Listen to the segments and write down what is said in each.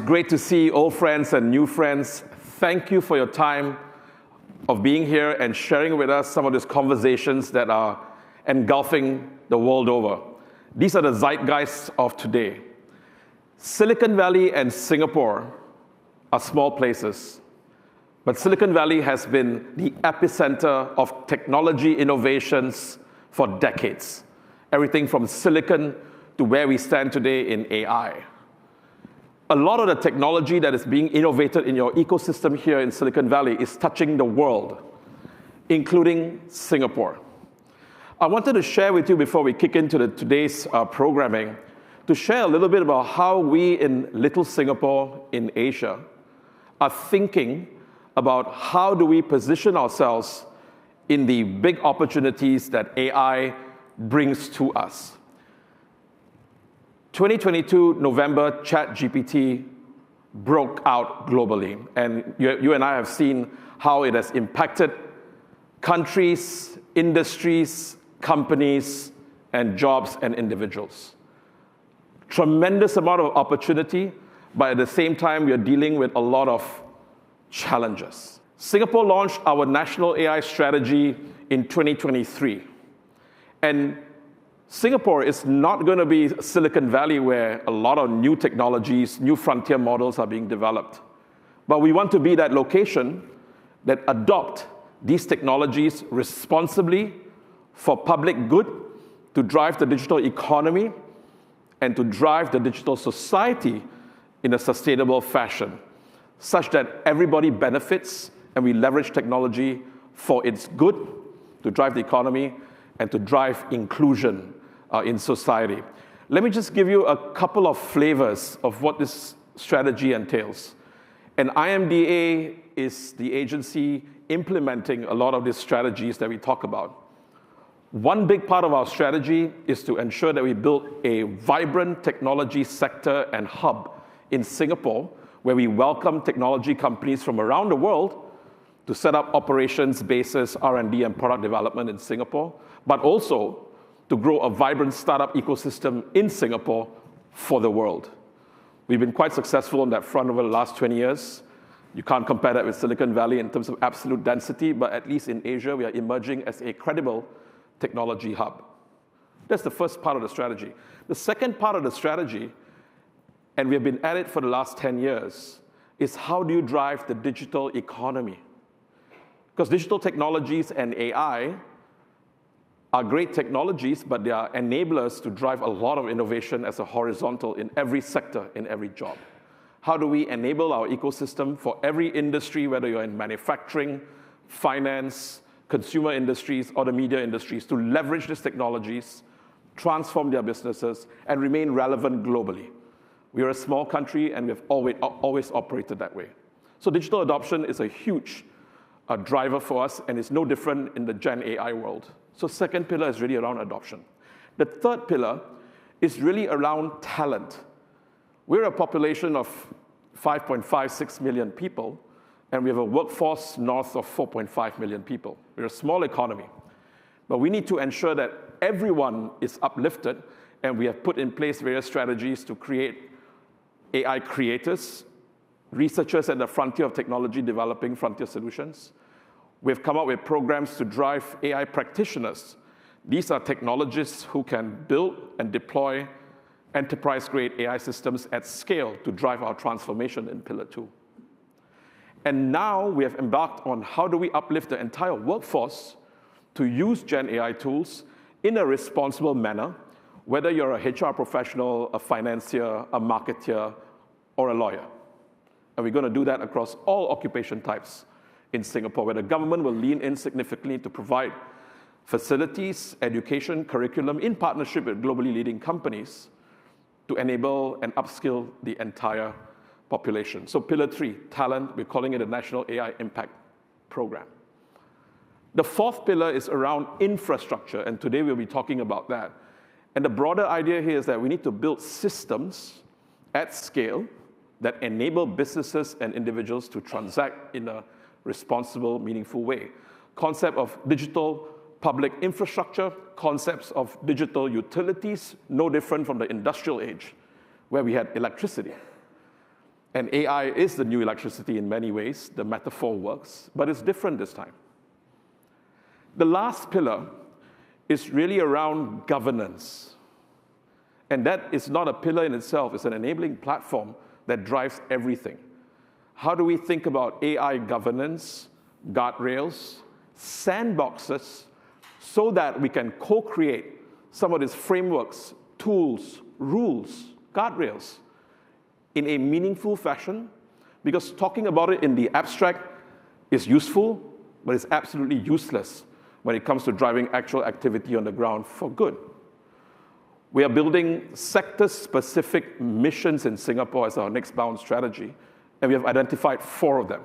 great to see old friends and new friends. Thank you for your time of being here and sharing with us some of these conversations that are engulfing the world over. These are the zeitgeists of today. Silicon Valley and Singapore are small places, but Silicon Valley has been the epicenter of technology innovations for decades. Everything from silicon to where we stand today in AI. A lot of the technology that is being innovated in your ecosystem here in Silicon Valley is touching the world, including Singapore. I wanted to share with you before we kick into today's programming, to share a little bit about how we in little Singapore in Asia are thinking about how do we position ourselves in the big opportunities that AI brings to us. 2022 November, ChatGPT broke out globally, and you and I have seen how it has impacted countries, industries, companies, and jobs and individuals. Tremendous amount of opportunity, but at the same time, we are dealing with a lot of challenges. Singapore launched our national AI strategy in 2023, and Singapore is not going to be Silicon Valley where a lot of new technologies, new frontier models are being developed. But we want to be that location that adopt these technologies responsibly for public good, to drive the digital economy, and to drive the digital society in a sustainable fashion, such that everybody benefits and we leverage technology for its good, to drive the economy and to drive inclusion in society. Let me just give you a couple of flavors of what this strategy entails. And IMDA is the agency implementing a lot of these strategies that we talk about. One big part of our strategy is to ensure that we build a vibrant technology sector and hub in Singapore, where we welcome technology companies from around the world to set up operations, bases, R&D, and product development in Singapore, but also to grow a vibrant startup ecosystem in Singapore for the world. We've been quite successful on that front over the last 20 years. You can't compare that with Silicon Valley in terms of absolute density, but at least in Asia, we are emerging as a credible technology hub. That's the first part of the strategy. The second part of the strategy, and we have been at it for the last 10 years, is how do you drive the digital economy? Because digital technologies and AI are great technologies, but they are enablers to drive a lot of innovation as a horizontal in every sector, in every job. How do we enable our ecosystem for every industry, whether you're in manufacturing, finance, consumer industries, or the media industries, to leverage these technologies, transform their businesses, and remain relevant globally? We are a small country, and we have always operated that way. So digital adoption is a huge driver for us, and it's no different in the Gen AI world. So second pillar is really around adoption. The third pillar is really around talent. We're a population of 5.56 million people, and we have a workforce north of 4.5 million people. We're a small economy. But we need to ensure that everyone is uplifted, and we have put in place various strategies to create AI creators, researchers at the frontier of technology developing frontier solutions. We've come up with programs to drive AI practitioners. These are technologists who can build and deploy enterprise-grade AI systems at scale to drive our transformation in Pillar 2. And now we have embarked on how do we uplift the entire workforce to use Gen AI tools in a responsible manner, whether you're a HR professional, a financier, a marketer, or a lawyer. And we're going to do that across all occupation types in Singapore, where the government will lean in significantly to provide facilities, education, curriculum in partnership with globally leading companies to enable and upskill the entire population. So Pillar 3, talent, we're calling it a National AI Impact Program. The fourth pillar is around infrastructure, and today we'll be talking about that. And the broader idea here is that we need to build systems at scale that enable businesses and individuals to transact in a responsible, meaningful way. Concept of digital public infrastructure, concepts of digital utilities, no different from the industrial age, where we had electricity. And AI is the new electricity in many ways. The metaphor works, but it's different this time. The last pillar is really around governance. And that is not a pillar in itself, it's an enabling platform that drives everything. How do we think about AI governance, guardrails, sandboxes, so that we can co-create some of these frameworks, tools, rules, guardrails in a meaningful fashion? Because talking about it in the abstract is useful, but it's absolutely useless when it comes to driving actual activity on the ground for good. We are building sector-specific missions in Singapore as our next bound strategy, and we have identified 4 of them.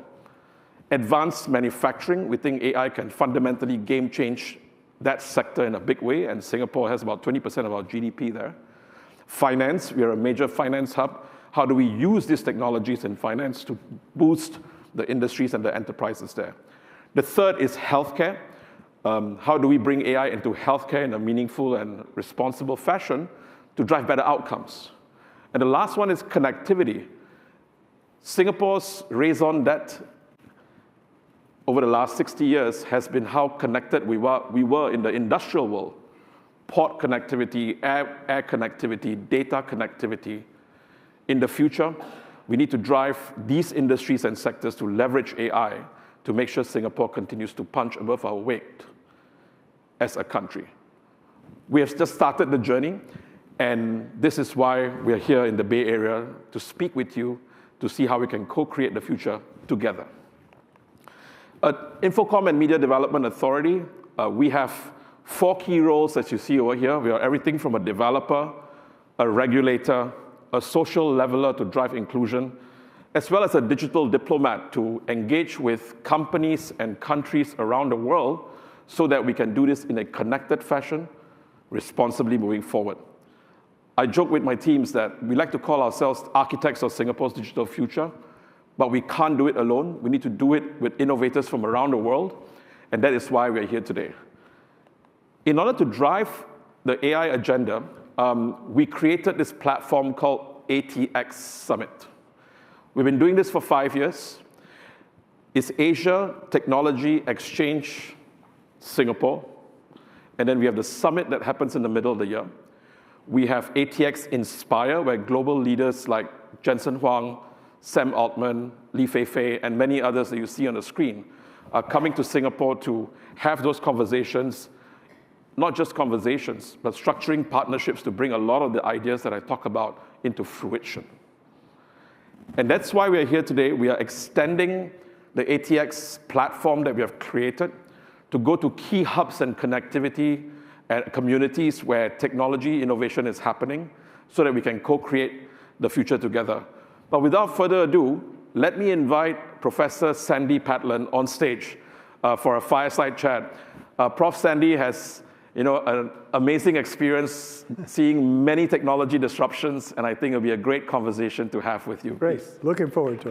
Advanced manufacturing, we think AI can fundamentally game change that sector in a big way, and Singapore has about 20% of our GDP there. Finance, we are a major finance hub. How do we use these technologies in finance to boost the industries and the enterprises there? The third is healthcare. How do we bring AI into healthcare in a meaningful and responsible fashion to drive better outcomes? And the last one is connectivity. Singapore's raison d'etre over the last 60 years has been how connected we were in the industrial world. Port connectivity, air connectivity, data connectivity. In the future, we need to drive these industries and sectors to leverage AI to make sure Singapore continues to punch above our weight as a country. We have just started the journey, and this is why we are here in the Bay Area to speak with you, to see how we can co-create the future together. At Infocom and Media Development Authority, we have 4 key roles, as you see over here. We are everything from a developer, a regulator, a social leveler to drive inclusion, as well as a digital diplomat to engage with companies and countries around the world so that we can do this in a connected fashion, responsibly moving forward. I joke with my teams that we like to call ourselves architects of Singapore's digital future, but we can't do it alone. We need to do it with innovators from around the world, and that is why we're here today. In order to drive the AI agenda, we created this platform called ATX Summit. We've been doing this for 5 years. It's Asia Technology Exchange Singapore, and then we have the summit that happens in the middle of the year. We have ATX Inspire, where global leaders like Jensen Huang, Sam Altman, Li Feifei, and many others that you see on the screen are coming to Singapore to have those conversations, not just conversations, but structuring partnerships to bring a lot of the ideas that I talk about into fruition. And that's why we are here today. We are extending the ATX platform that we have created to go to key hubs and connectivity and communities where technology innovation is happening so that we can co-create the future together. But without further ado, let me invite Professor Sandy Patlan on stage for a fireside chat. Prof. Sandy has an amazing experience seeing many technology disruptions, and I think it'll be a great conversation to have with you. Great. Looking forward to it.